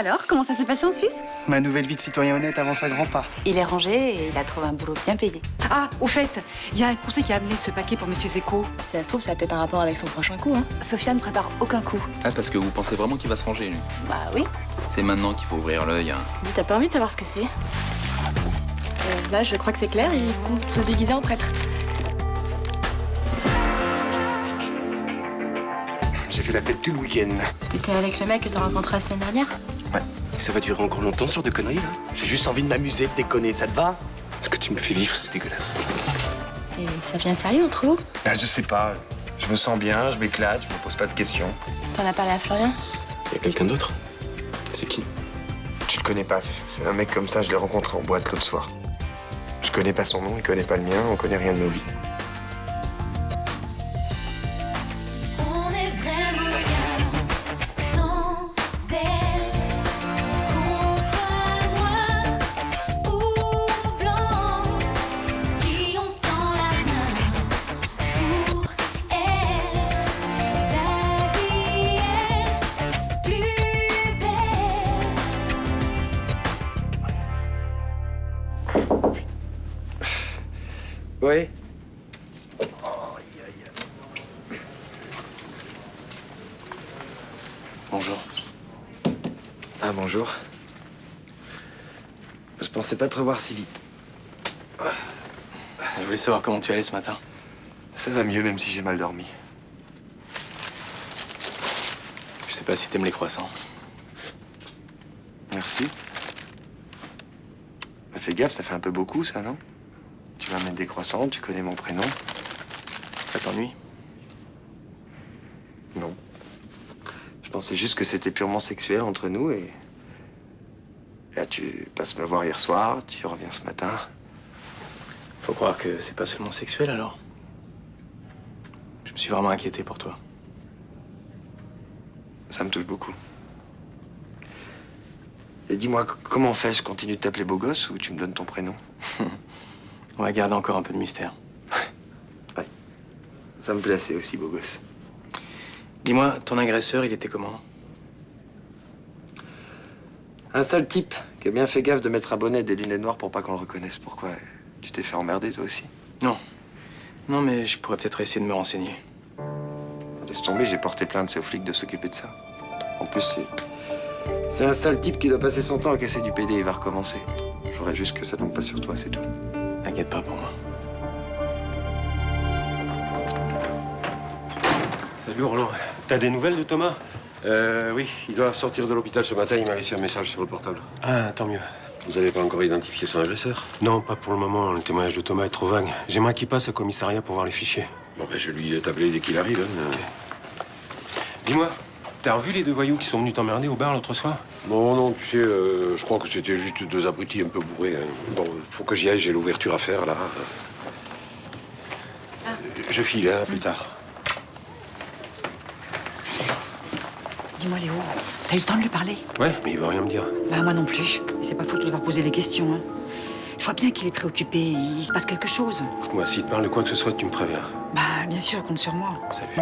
Alors, comment ça s'est passé en Suisse? Ma nouvelle vie de citoyen honnête avance à grands pas. Il est rangé et il a trouvé un boulot bien payé. Ah, au fait, il y a un conseil qui a amené ce paquet pour Monsieur Zeko. Si ça se trouve, ça a peut-être un rapport avec son prochain coup, hein. Sofiane ne prépare aucun coup. Ah, parce que vous pensez vraiment qu'il va se ranger, lui? Bah oui. C'est maintenant qu'il faut ouvrir l'œil. Hein. Dis, t'as pas envie de savoir ce que c'est? Là, je crois que c'est clair, il compte se déguiser en prêtre. J'ai fait la fête tout le week-end. T'étais avec le mec que t'as rencontré la semaine dernière? Ouais. Et ça va durer encore longtemps, ce genre de conneries, là? J'ai juste envie de m'amuser, de déconner, ça te va? Ce que tu me fais vivre, c'est dégueulasse. Et ça devient sérieux entre vous? Ah, je sais pas. Je me sens bien, je m'éclate, je me pose pas de questions. T'en as parlé à Florian? Y a quelqu'un d'autre? C'est qui? Tu le connais pas, c'est un mec comme ça, je l'ai rencontré en boîte l'autre soir. Je connais pas son nom, il connaît pas le mien, on connaît rien de nos vies. On est vraiment bien sans elle. Qu'on soit noir ou blanc, si on tend la main pour elle, la vie est plus belle. Ouais. Bonjour. Ah, bonjour. Je pensais pas te revoir si vite. Je voulais savoir comment tu allais ce matin. Ça va mieux, même si j'ai mal dormi. Je sais pas si t'aimes les croissants. Merci. Bah, fais gaffe, ça fait un peu beaucoup, ça, non? Tu vas mettre des croissants, tu connais mon prénom. Ça t'ennuie? Non. Je pensais juste que c'était purement sexuel entre nous et... Là, tu passes me voir hier soir, tu reviens ce matin. Faut croire que c'est pas seulement sexuel, alors. Je me suis vraiment inquiété pour toi. Ça me touche beaucoup. Et dis-moi, comment on fait? Je continue de t'appeler beau gosse ou tu me donnes ton prénom? On va garder encore un peu de mystère. Ouais. Ça me plaisait aussi, beau gosse. Dis-moi, ton agresseur, il était comment? Un sale type qui a bien fait gaffe de mettre un bonnet et des lunettes noires pour pas qu'on le reconnaisse. Pourquoi? Tu t'es fait emmerder, toi aussi? Non. Non, mais je pourrais peut-être essayer de me renseigner. Laisse tomber, j'ai porté plainte, c'est aux flics de s'occuper de ça. En plus, c'est un sale type qui doit passer son temps à casser du PD, il va recommencer. J'aurais juste que ça tombe pas sur toi, c'est tout. T'inquiète pas pour moi. Salut Roland, t'as des nouvelles de Thomas? Oui, il doit sortir de l'hôpital ce matin, il m'a laissé un message sur le portable. Ah, tant mieux. Vous n'avez pas encore identifié son agresseur? Non, pas pour le moment, le témoignage de Thomas est trop vague. J'aimerais qu'il passe au commissariat pour voir les fichiers. Bon, ben, je lui ai tablé dès qu'il arrive. Hein. Dis-moi, t'as revu les deux voyous qui sont venus t'emmerder au bar l'autre soir? Non, non, tu sais, je crois que c'était juste deux abrutis un peu bourrés. Hein. Bon, faut que j'y aille, j'ai l'ouverture à faire, là. Je file, hein, à plus tard. Dis-moi, Léo, t'as eu le temps de lui parler? Ouais, mais il veut rien me dire. Bah, moi non plus. Mais c'est pas faute de devoir poser des questions, hein. Je vois bien qu'il est préoccupé. Il se passe quelque chose. Moi, s'il te parle de quoi que ce soit, tu me préviens. Bah, bien sûr, compte sur moi. Salut.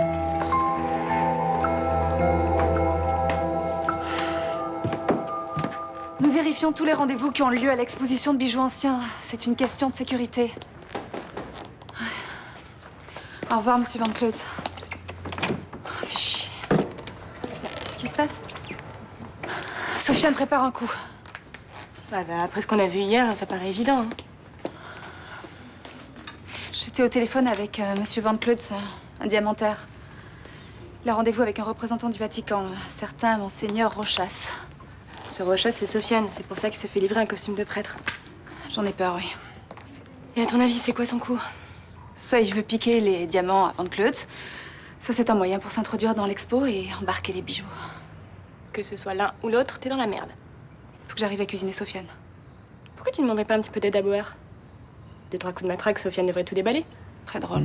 Nous vérifions tous les rendez-vous qui ont lieu à l'exposition de bijoux anciens. C'est une question de sécurité. Au revoir, monsieur Van Cleut. Fais chier. Qu'est-ce qui se passe? Sofiane prépare un coup. Bah, après ce qu'on a vu hier, ça paraît évident. Hein. J'étais au téléphone avec monsieur Van Cleut, un diamantaire. Il a rendez-vous avec un représentant du Vatican, un certain monseigneur Rochas. Ce Rochas, c'est Sofiane. C'est pour ça qu'il s'est fait livrer un costume de prêtre. J'en ai peur, oui. Et à ton avis, c'est quoi son coup? Soit il veut piquer les diamants à Van Cleut, soit c'est un moyen pour s'introduire dans l'expo et embarquer les bijoux. Que ce soit l'un ou l'autre, t'es dans la merde. Faut que j'arrive à cuisiner Sofiane. Pourquoi tu ne demanderais pas un petit peu d'aide à Bauer? 2-3 coups de matraque, Sofiane devrait tout déballer. Très drôle.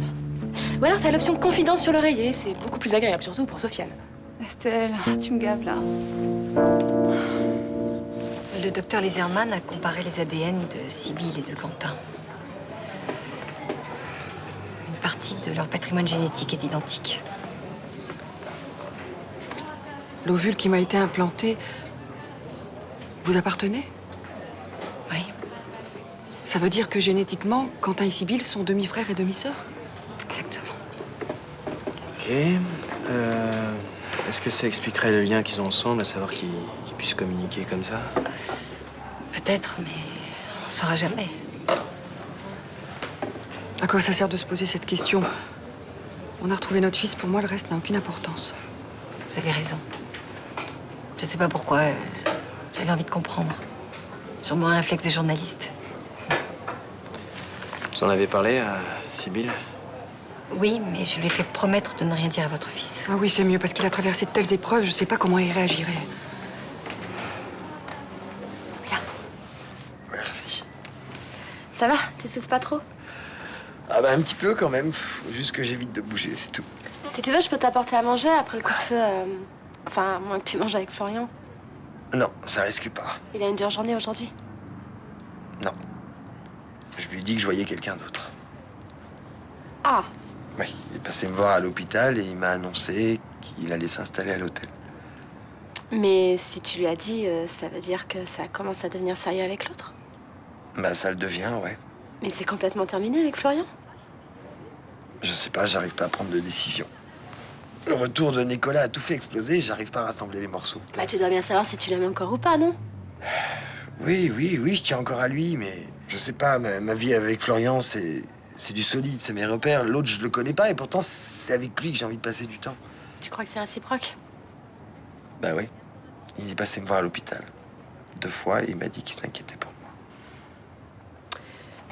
Ou alors t'as l'option confidence sur l'oreiller, c'est beaucoup plus agréable, surtout pour Sofiane. Estelle, tu me gaves là. Le docteur Laserman a comparé les ADN de Sibylle et de Quentin. Une partie de leur patrimoine génétique est identique. L'ovule qui m'a été implanté Vous appartenez? Oui. Ça veut dire que génétiquement, Quentin et Sibylle sont demi-frères et demi-sœurs? Exactement. Ok. Est-ce que ça expliquerait le lien qu'ils ont ensemble, à savoir qu'ils puissent communiquer comme ça? Peut-être, mais on ne saura jamais. À quoi ça sert de se poser cette question? On a retrouvé notre fils, pour moi, le reste n'a aucune importance. Vous avez raison. Je sais pas pourquoi. J'avais envie de comprendre. Sûrement un réflexe de journaliste. Vous en avez parlé à Sibylle? Oui, mais je lui ai fait promettre de ne rien dire à votre fils. Ah oui, c'est mieux, parce qu'il a traversé de telles épreuves, je sais pas comment il réagirait. Tiens. Merci. Ça va? Tu souffres pas trop? Ah bah un petit peu quand même. Faut juste que j'évite de bouger, c'est tout. Si tu veux, je peux t'apporter à manger après le coup de feu. Enfin, à moins que tu manges avec Florian. Non, ça risque pas. Il a une dure journée aujourd'hui. Non. Je lui ai dit que je voyais quelqu'un d'autre. Ah, Oui, il est passé me voir à l'hôpital et il m'a annoncé qu'il allait s'installer à l'hôtel. mais si tu lui as dit, ça veut dire que ça commence à devenir sérieux avec l'autre. Bah ça le devient, ouais. Mais c'est complètement terminé avec Florian. Je sais pas, j'arrive pas à prendre de décision. Le retour de Nicolas a tout fait exploser et j'arrive pas à rassembler les morceaux. Bah, tu dois bien savoir si tu l'aimes encore ou pas, non? Oui, je tiens encore à lui, mais je sais pas, ma vie avec Florian, c'est du solide, c'est mes repères. L'autre, je le connais pas et pourtant, c'est avec lui que j'ai envie de passer du temps. Tu crois que c'est réciproque? Bah oui. Il est passé me voir à l'hôpital 2 fois et il m'a dit qu'il s'inquiétait pour moi.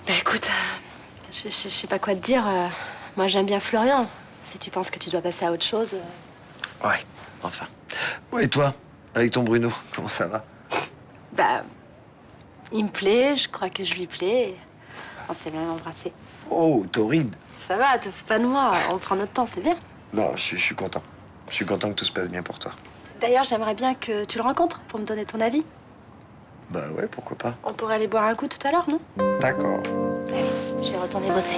Bah écoute, je sais pas quoi te dire. Moi, j'aime bien Florian. Si tu penses que tu dois passer à autre chose... Ouais, enfin. Ouais, et toi, avec ton Bruno, comment ça va? Bah, il me plaît, je crois que je lui plais. On s'est même embrassé. Oh, torride. Ça va, te fous pas de moi. On prend notre temps, c'est bien. Non, je suis content. Je suis content que tout se passe bien pour toi. D'ailleurs, j'aimerais bien que tu le rencontres pour me donner ton avis. Bah ouais, pourquoi pas. On pourrait aller boire un coup tout à l'heure, non? D'accord. Allez, je vais retourner bosser.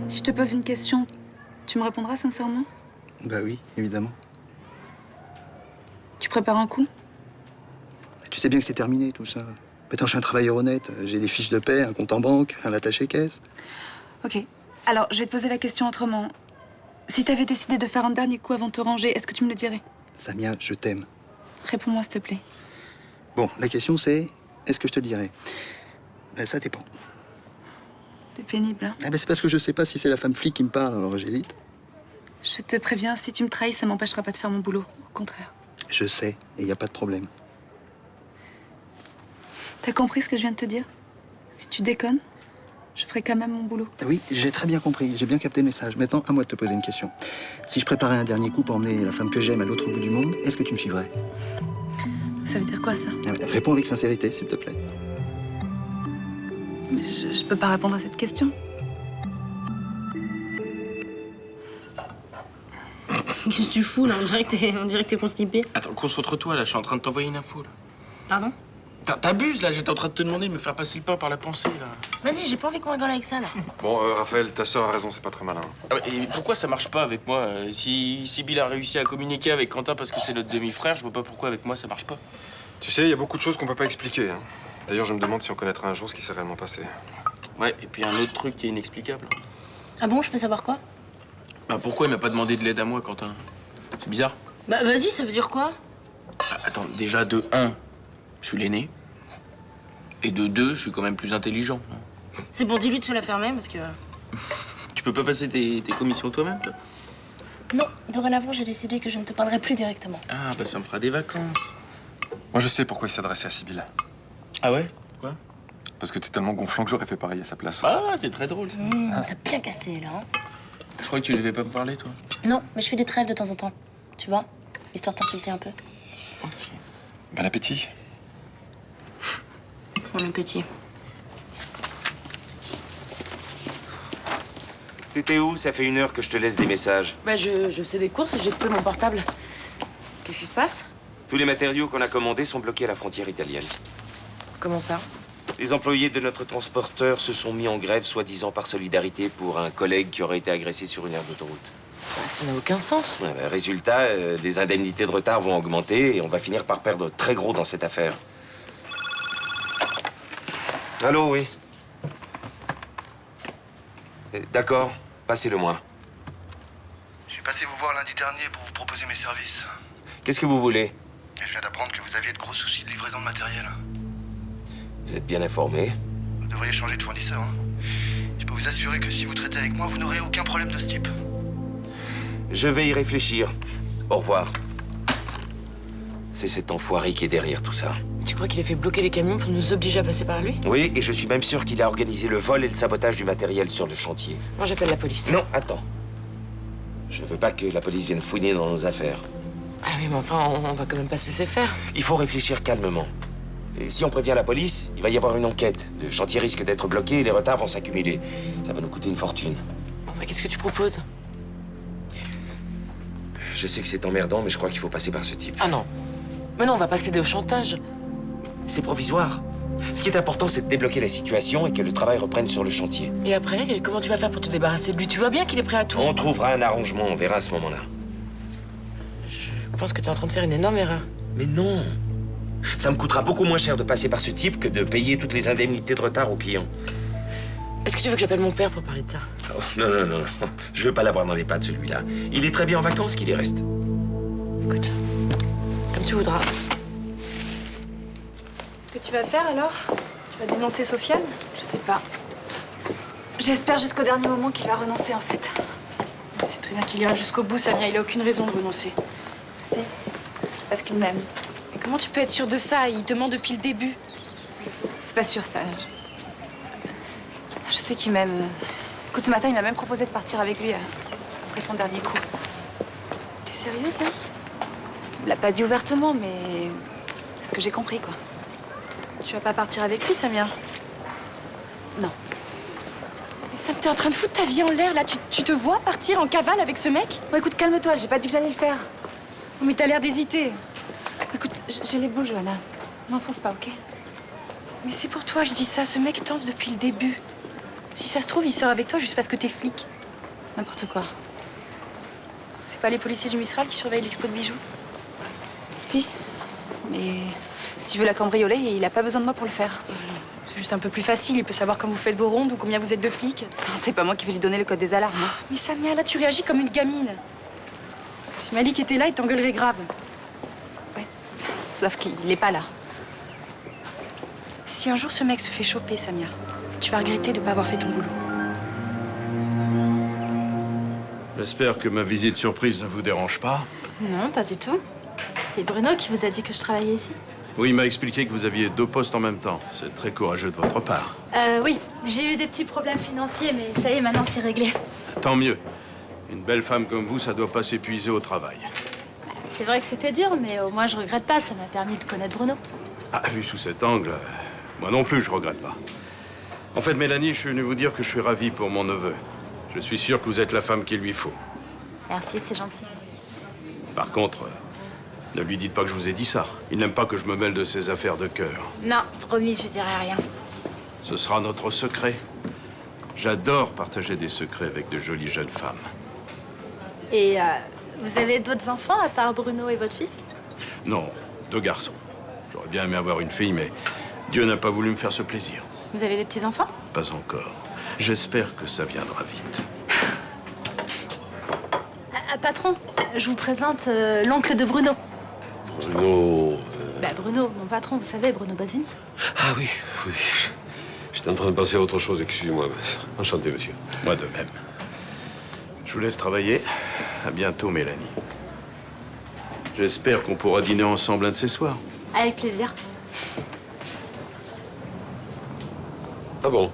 Si je te pose une question, tu me répondras sincèrement? Bah oui, évidemment. Tu prépares un coup? Tu sais bien que c'est terminé tout ça. Maintenant, je suis un travailleur honnête. J'ai des fiches de paie, un compte en banque, un attaché-caisse. Ok. Alors, je vais te poser la question autrement. Si t'avais décidé de faire un dernier coup avant de te ranger, est-ce que tu me le dirais? Samia, je t'aime. Réponds-moi, s'il te plaît. Bon, la question c'est, est-ce que je te le dirai? Ben, ça dépend. T'es pénible, hein? Ah ben, c'est parce que je sais pas si c'est la femme flic qui me parle, alors j'hésite. Je te préviens, si tu me trahis, ça m'empêchera pas de faire mon boulot. Au contraire. Je sais, et y a pas de problème. T'as compris ce que je viens de te dire? Si tu déconnes, je ferai quand même mon boulot. Oui, j'ai très bien compris, j'ai bien capté le message. Maintenant, à moi de te poser une question. Si je préparais un dernier coup pour emmener la femme que j'aime à l'autre bout du monde, est-ce que tu me suivrais? Ça veut dire quoi, ça? Ah ouais, réponds avec sincérité, s'il te plaît. Mais je peux pas répondre à cette question. Qu'est-ce que tu fous là? On dirait que t'es constipé. Attends, concentre-toi là, je suis en train de t'envoyer une info là. Pardon? T'abuses là, j'étais en train de te demander de me faire passer le pain par la pensée là. Vas-y, j'ai pas envie qu'on rigole avec ça là. Bon, Raphaël, ta sœur a raison, c'est pas très malin. Ah ouais, et pourquoi ça marche pas avec moi? Si Sibylle a réussi à communiquer avec Quentin parce que c'est notre demi-frère, je vois pas pourquoi avec moi ça marche pas. Tu sais, il y a beaucoup de choses qu'on peut pas expliquer. Hein. D'ailleurs, je me demande si on connaîtra un jour ce qui s'est réellement passé. Ouais, et puis un autre truc qui est inexplicable. Ah bon, je peux savoir quoi? Bah pourquoi il m'a pas demandé de l'aide à moi, Quentin? C'est bizarre. Bah vas-y, ça veut dire quoi? Ah, attends, déjà de 1, je suis l'aîné. Et de 2, je suis quand même plus intelligent. C'est bon, dis-lui de se la fermer parce que... Tu peux pas passer tes commissions toi-même, toi? Non, dorénavant, j'ai décidé que je ne te parlerai plus directement. Ah, bah ça me fera des vacances. Moi, je sais pourquoi il s'adressait à Sibylle. Ah ouais? Quoi? Parce que t'es tellement gonflant que j'aurais fait pareil à sa place. Ah, c'est très drôle ça. T'as bien cassé là. Hein. Je crois que tu devais pas me parler, toi. Non, mais je fais des trêves de temps en temps. Tu vois? Histoire de t'insulter un peu. Ok. Bon appétit. Bon appétit. T'étais où? Ça fait 1 heure que je te laisse des messages. Bah, je faisais des courses et j'ai coupé mon portable. Qu'est-ce qui se passe? Tous les matériaux qu'on a commandés sont bloqués à la frontière italienne. Comment ça? Les employés de notre transporteur se sont mis en grève, soi-disant par solidarité pour un collègue qui aurait été agressé sur une aire d'autoroute. Ça n'a aucun sens. Ouais, bah, résultat, les indemnités de retard vont augmenter et on va finir par perdre très gros dans cette affaire. Allô, oui. D'accord, passez-le-moi. Je suis passé vous voir lundi dernier pour vous proposer mes services. Qu'est-ce que vous voulez? Et je viens d'apprendre que vous aviez de gros soucis de livraison de matériel. Vous êtes bien informé? Vous devriez changer de fournisseur. Hein. Je peux vous assurer que si vous traitez avec moi, vous n'aurez aucun problème de ce type. Je vais y réfléchir. Au revoir. C'est cet enfoiré qui est derrière tout ça. Tu crois qu'il a fait bloquer les camions pour nous obliger à passer par lui? Oui, et je suis même sûr qu'il a organisé le vol et le sabotage du matériel sur le chantier. Moi, j'appelle la police. Non, attends. Je veux pas que la police vienne fouiner dans nos affaires. Ah oui, mais enfin, on va quand même pas se laisser faire. Il faut réfléchir calmement. Et si on prévient la police, il va y avoir une enquête. Le chantier risque d'être bloqué et les retards vont s'accumuler. Ça va nous coûter une fortune. Enfin, qu'est-ce que tu proposes? Je sais que c'est emmerdant, mais je crois qu'il faut passer par ce type. Ah non. Mais non, on va pas céder au chantage. C'est provisoire. Ce qui est important, c'est de débloquer la situation et que le travail reprenne sur le chantier. Et après, comment tu vas faire pour te débarrasser de lui? Tu vois bien qu'il est prêt à tout. On trouvera un arrangement, on verra à ce moment-là. Je pense que tu es en train de faire une énorme erreur. Mais non. Ça me coûtera beaucoup moins cher de passer par ce type que de payer toutes les indemnités de retard aux clients. Est-ce que tu veux que j'appelle mon père pour parler de ça? Oh, non, non, non. Je veux pas l'avoir dans les pattes, celui-là. Il est très bien en vacances qu'il y reste. Écoute, comme tu voudras. Qu'est-ce que tu vas faire alors? Tu vas dénoncer Sofiane? Je sais pas. J'espère jusqu'au dernier moment qu'il va renoncer, en fait. C'est très bien qu'il ira jusqu'au bout, Samia. Il a aucune raison de renoncer. Si. Parce qu'il m'aime. Mais comment tu peux être sûre de ça? Il te ment depuis le début. C'est pas sûr, ça. Je sais qu'il m'aime. Écoute, ce matin, il m'a même proposé de partir avec lui après son dernier coup. T'es sérieuse, là? Il me l'a pas dit ouvertement, mais c'est ce que j'ai compris, quoi. Tu vas pas partir avec lui, Samia? Non. Mais Sam, t'es en train de foutre ta vie en l'air, là. Tu te vois partir en cavale avec ce mec? Bon, écoute, calme-toi, j'ai pas dit que j'allais le faire. Mais t'as l'air d'hésiter. Écoute, j'ai les boules, Johanna. M'enfonce pas, ok? Mais c'est pour toi que je dis ça. Ce mec t'enfe depuis le début. Si ça se trouve, il sort avec toi juste parce que t'es flic. N'importe quoi. C'est pas les policiers du Mistral qui surveillent l'expo de bijoux? Si. Mais s'il veut la cambrioler, il a pas besoin de moi pour le faire. C'est juste un peu plus facile. Il peut savoir quand vous faites vos rondes ou combien vous êtes de flics. Attends, c'est pas moi qui vais lui donner le code des alarmes. Hein. Mais Samia, là, tu réagis comme une gamine. Si Malik était là, il t'engueulerait grave. Ouais. Sauf qu'il est pas là. Si un jour ce mec se fait choper, Samia, tu vas regretter de pas avoir fait ton boulot. J'espère que ma visite surprise ne vous dérange pas. Non, pas du tout. C'est Bruno qui vous a dit que je travaillais ici. Oui, il m'a expliqué que vous aviez 2 postes en même temps. C'est très courageux de votre part. Oui, j'ai eu des petits problèmes financiers, mais ça y est, maintenant c'est réglé. Tant mieux. Une belle femme comme vous, ça doit pas s'épuiser au travail. C'est vrai que c'était dur, mais au moins je regrette pas, ça m'a permis de connaître Bruno. Ah, vu sous cet angle, moi non plus, je regrette pas. En fait, Mélanie, je suis venu vous dire que je suis ravi pour mon neveu. Je suis sûr que vous êtes la femme qu'il lui faut. Merci, c'est gentil. Par contre, ne lui dites pas que je vous ai dit ça. Il n'aime pas que je me mêle de ses affaires de cœur. Non, promis, je dirai rien. Ce sera notre secret. J'adore partager des secrets avec de jolies jeunes femmes. Et vous avez d'autres enfants à part Bruno et votre fils? Non, 2 garçons. J'aurais bien aimé avoir une fille, mais Dieu n'a pas voulu me faire ce plaisir. Vous avez des petits-enfants? Pas encore. J'espère que ça viendra vite. Patron, je vous présente l'oncle de Bruno. Bruno... Bah Bruno, mon patron, vous savez, Bruno Basini. Ah oui, oui. J'étais en train de penser à autre chose, excusez-moi. Enchanté, monsieur. Moi de même. Je vous laisse travailler. À bientôt, Mélanie. J'espère qu'on pourra dîner ensemble un de ces soirs. Avec plaisir. Ah bon?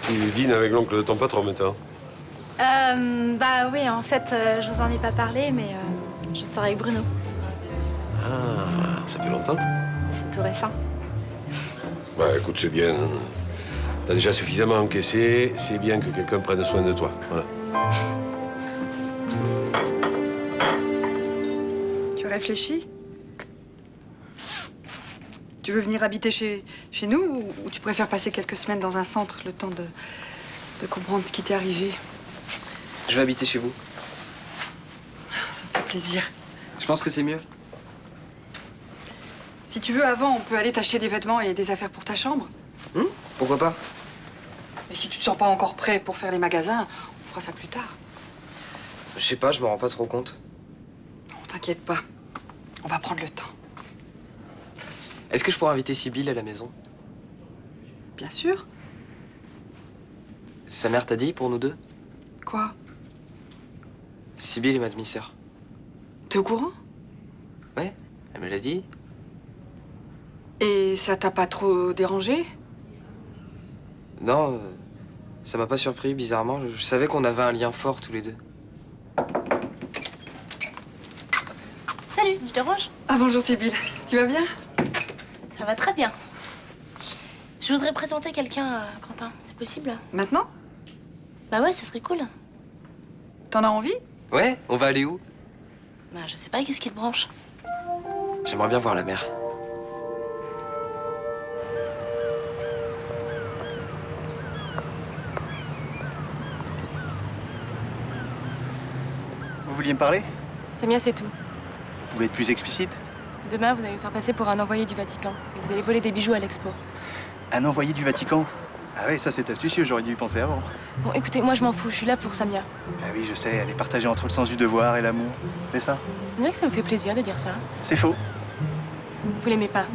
Tu dînes avec l'oncle de ton patron maintenant? Bah oui, en fait, je vous en ai pas parlé, mais je sors avec Bruno. Ah, ça fait longtemps? C'est tout récent. Bah écoute, c'est bien. T'as déjà suffisamment encaissé, c'est bien que quelqu'un prenne soin de toi. Voilà. Tu réfléchis? Tu veux venir habiter chez nous ou tu préfères passer quelques semaines dans un centre, le temps de comprendre ce qui t'est arrivé? Je vais habiter chez vous. plaisir. Je pense que c'est mieux. Si tu veux, avant, on peut aller t'acheter des vêtements et des affaires pour ta chambre. Pourquoi pas? Mais si tu te sens pas encore prêt pour faire les magasins, on fera ça plus tard. Je sais pas, je me rends pas trop compte. Non, t'inquiète pas. On va prendre le temps. Est-ce que je pourrais inviter Sibylle à la maison? Bien sûr. Sa mère t'a dit pour nous deux? Quoi? Sibylle est ma demi-sœur. T'es au courant? Ouais, elle me l'a dit. Et ça t'a pas trop dérangé? Non, ça m'a pas surpris, bizarrement. Je savais qu'on avait un lien fort tous les deux. Salut, je te dérange? Ah bonjour Sibylle, tu vas bien? Ça va très bien. Je voudrais présenter quelqu'un à Quentin, c'est possible? Maintenant? Bah ouais, ce serait cool. T'en as envie? Ouais, on va aller où? Bah je sais pas, qu'est-ce qui te branche? J'aimerais bien voir la mer. Vous vouliez me parler? Samia, c'est tout. Vous pouvez être plus explicite? Demain, vous allez vous faire passer pour un envoyé du Vatican. Et vous allez voler des bijoux à l'expo. Un envoyé du Vatican? Ah ouais, ça c'est astucieux, j'aurais dû y penser avant. Bon, écoutez, moi je m'en fous, je suis là pour Samia. Ah oui, je sais, elle est partagée entre le sens du devoir et l'amour. C'est ça? On dirait que ça vous fait plaisir de dire ça. C'est faux. Vous l'aimez pas.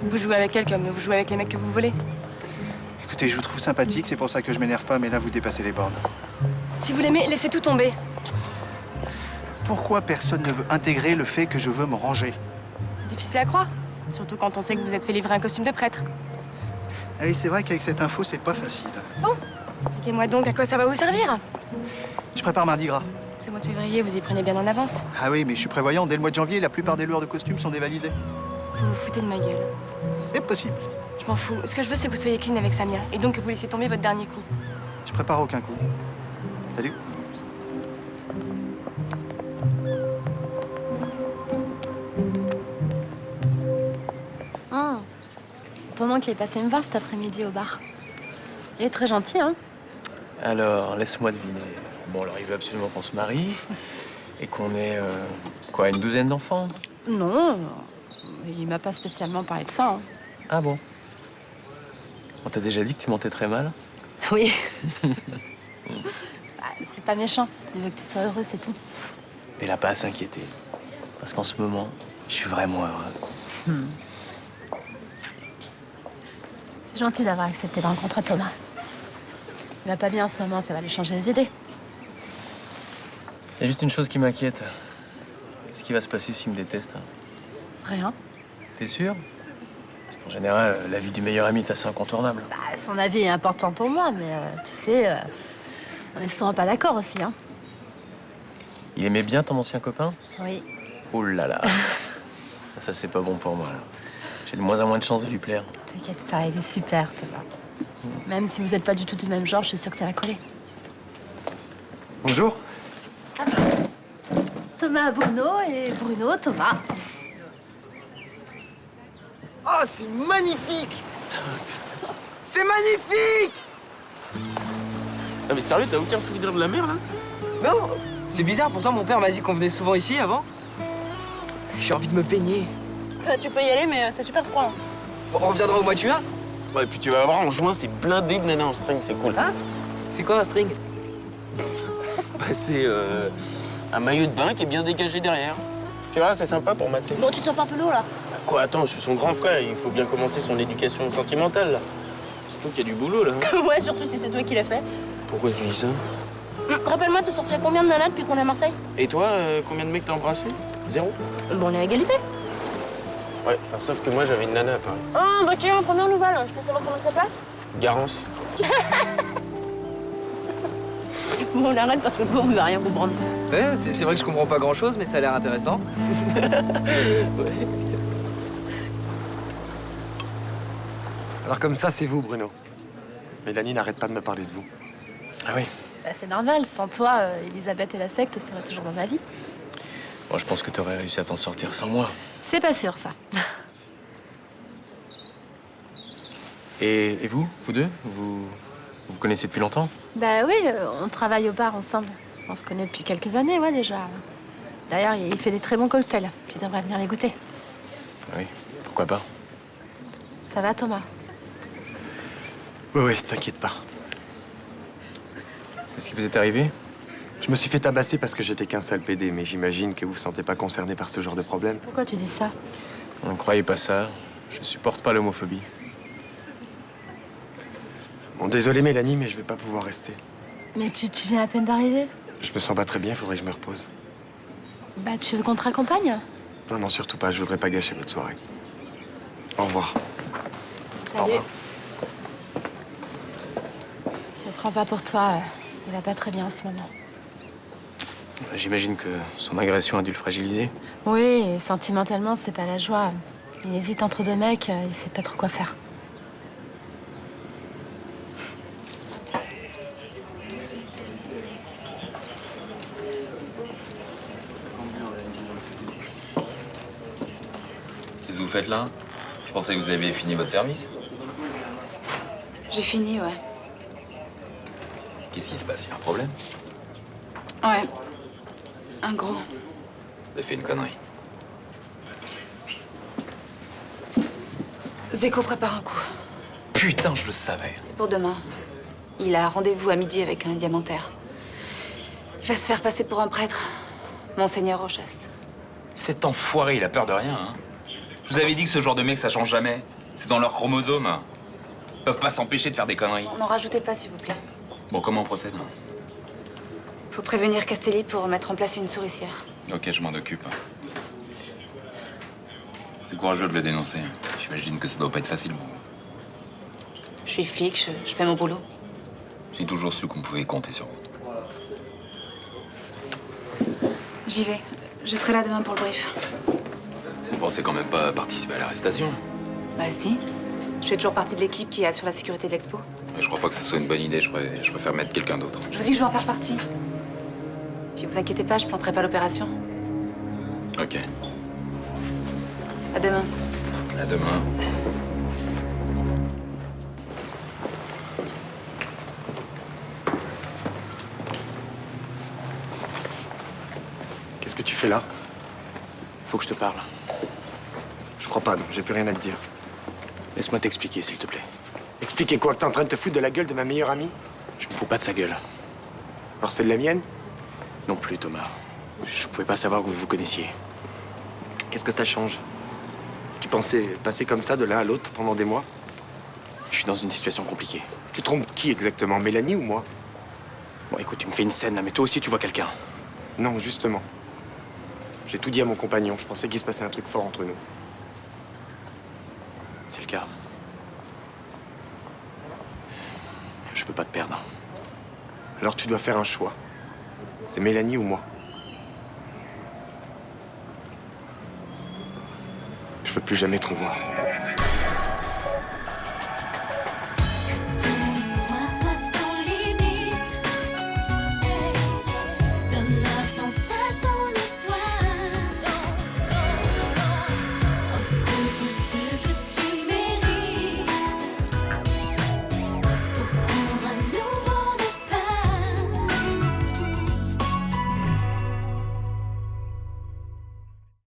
Vous jouez avec elle comme vous jouez avec les mecs que vous volez. Écoutez, je vous trouve sympathique, c'est pour ça que je m'énerve pas, mais là vous dépassez les bornes. Si vous l'aimez, laissez tout tomber. Pourquoi personne ne veut intégrer le fait que je veux me ranger? C'est difficile à croire. Surtout quand on sait que vous êtes fait livrer un costume de prêtre. Ah oui, c'est vrai qu'avec cette info, c'est pas facile. Bon, expliquez-moi donc à quoi ça va vous servir. Je prépare Mardi Gras. C'est le mois de février, vous y prenez bien en avance. Ah oui, mais je suis prévoyant, dès le mois de janvier, la plupart des loueurs de costumes sont dévalisés. Vous vous foutez de ma gueule. C'est possible. Je m'en fous. Ce que je veux, c'est que vous soyez clean avec Samia. Et donc que vous laissiez tomber votre dernier coup. Je prépare aucun coup. Salut. Ton oncle est passé me voir cet après-midi au bar. Il est très gentil, hein? Alors, laisse-moi deviner. Bon, alors il veut absolument qu'on se marie et qu'on ait, quoi, une douzaine d'enfants? Non, il m'a pas spécialement parlé de ça. Hein. Ah bon? On t'a déjà dit que tu mentais très mal? Oui. C'est pas méchant. Il veut que tu sois heureux, c'est tout. Mais il a pas à s'inquiéter. Parce qu'en ce moment, je suis vraiment heureux. C'est gentil d'avoir accepté de rencontrer Thomas. Il va pas bien en ce moment, ça va lui changer les idées. Il y a juste une chose qui m'inquiète. Qu'est-ce qui va se passer s'il me déteste? Rien. T'es sûr? Parce qu'en général, l'avis du meilleur ami est assez incontournable. Bah, son avis est important pour moi, mais tu sais, on est souvent pas d'accord aussi, hein. Il aimait bien ton ancien copain? Oui. Oh là là. Ça, c'est pas bon pour moi, là. J'ai de moins en moins de chances de lui plaire. T'inquiète pas, il est super, Thomas. Même si vous êtes pas du tout du même genre, je suis sûre que ça va coller. Bonjour. Thomas Bruno et Bruno Thomas. Oh, c'est magnifique! C'est magnifique! Ah mais sérieux, t'as aucun souvenir de la mer, là? Non! C'est bizarre, pourtant mon père m'a dit qu'on venait souvent ici avant. J'ai envie de me baigner. Tu peux y aller, mais c'est super froid. Bon, on reviendra au mois de juin? Ouais, et puis tu vas voir, en juin, c'est blindé de nanas en string, c'est cool. Hein? C'est quoi un string? Bah c'est un maillot de bain qui est bien dégagé derrière. Tu vois, c'est sympa pour mater. Bon, tu te sens pas un peu lourd, là? Quoi, attends, je suis son grand frère, il faut bien commencer son éducation sentimentale, là. Surtout qu'il y a du boulot, là. Hein? Ouais, surtout si c'est toi qui l'as fait. Pourquoi tu dis ça? Rappelle-moi, t'es sorti à combien de nanas depuis qu'on est à Marseille? Et toi, combien de mecs t'as embrassé? Zéro? Bon, on est à égalité. Ouais, enfin, sauf que moi, j'avais une nana à Paris. Ah, bah tiens, première nouvelle. Je peux savoir comment elle s'appelle? Garance. Bon, on arrête parce que le pauvre, il va rien comprendre. Ouais, c'est vrai que je comprends pas grand-chose, mais ça a l'air intéressant. Ouais. Alors comme ça, c'est vous, Bruno. Mélanie n'arrête pas de me parler de vous. Ah oui? Bah, c'est normal. Sans toi, Elisabeth et la secte seraient toujours dans ma vie. Bon, je pense que t'aurais réussi à t'en sortir sans moi. C'est pas sûr, ça. Et vous deux? Vous vous connaissez depuis longtemps? Bah oui, on travaille au bar ensemble. On se connaît depuis quelques années, ouais, déjà. D'ailleurs, il fait des très bons cocktails. Tu devrais venir les goûter. Oui, pourquoi pas. Ça va, Thomas? Oui, t'inquiète pas. Qu'est-ce qui vous est arrivé? Je me suis fait tabasser parce que j'étais qu'un sale PD, mais j'imagine que vous vous sentez pas concerné par ce genre de problème. Pourquoi tu dis ça? On ne croyait pas ça. Je supporte pas l'homophobie. Bon, désolé Mélanie, mais je vais pas pouvoir rester. Mais tu viens à peine d'arriver? Je me sens pas très bien, faudrait que je me repose. Bah, tu veux qu'on te raccompagne? Non, non, surtout pas, je voudrais pas gâcher votre soirée. Au revoir. Salut. Ne prends pas pour toi, il va pas très bien en ce moment. J'imagine que son agression a dû le fragiliser. Oui, et sentimentalement, c'est pas la joie. Il hésite entre deux mecs, il sait pas trop quoi faire. Qu'est-ce que vous faites là? Je pensais que vous aviez fini votre service. J'ai fini, ouais. Qu'est-ce qui se passe? Il y a un problème? Ouais. Un gros. Vous avez fait une connerie. Zeko prépare un coup. Putain, je le savais. C'est pour demain. Il a rendez-vous à midi avec un diamantaire. Il va se faire passer pour un prêtre. Monseigneur Rochas. Cet enfoiré, il a peur de rien, hein. Je vous avais dit que ce genre de mec, ça change jamais. C'est dans leurs chromosomes. Ils peuvent pas s'empêcher de faire des conneries. N'en rajoutez pas, s'il vous plaît. Bon, comment on procède? Faut prévenir Castelli pour mettre en place une souricière. Ok, je m'en occupe. C'est courageux de le dénoncer. J'imagine que ça doit pas être facile pour vous. Je suis flic, je fais mon boulot. J'ai toujours su qu'on pouvait compter sur vous. J'y vais. Je serai là demain pour le brief. Vous pensez quand même pas participer à l'arrestation? Bah si. Je fais toujours partie de l'équipe qui assure la sécurité de l'expo. Je crois pas que ce soit une bonne idée. Je préfère mettre quelqu'un d'autre. Je vous dis que je vais en faire partie. Puis vous inquiétez pas, je planterai pas l'opération. Ok. À demain. À demain. Qu'est-ce que tu fais là? Faut que je te parle. Je crois pas, non, j'ai plus rien à te dire. Laisse-moi t'expliquer, s'il te plaît. Expliquer quoi? Que t'es en train de te foutre de la gueule de ma meilleure amie? Je me fous pas de sa gueule. Alors c'est de la mienne? Non plus, Thomas. Je pouvais pas savoir que vous vous connaissiez. Qu'est-ce que ça change? Tu pensais passer comme ça de l'un à l'autre pendant des mois? Je suis dans une situation compliquée. Tu trompes qui exactement? Mélanie ou moi? Bon, écoute, tu me fais une scène là, mais toi aussi tu vois quelqu'un. Non, justement. J'ai tout dit à mon compagnon. Je pensais qu'il se passait un truc fort entre nous. C'est le cas. Je veux pas te perdre. Alors tu dois faire un choix. C'est Mélanie ou moi. Je veux plus jamais te revoir.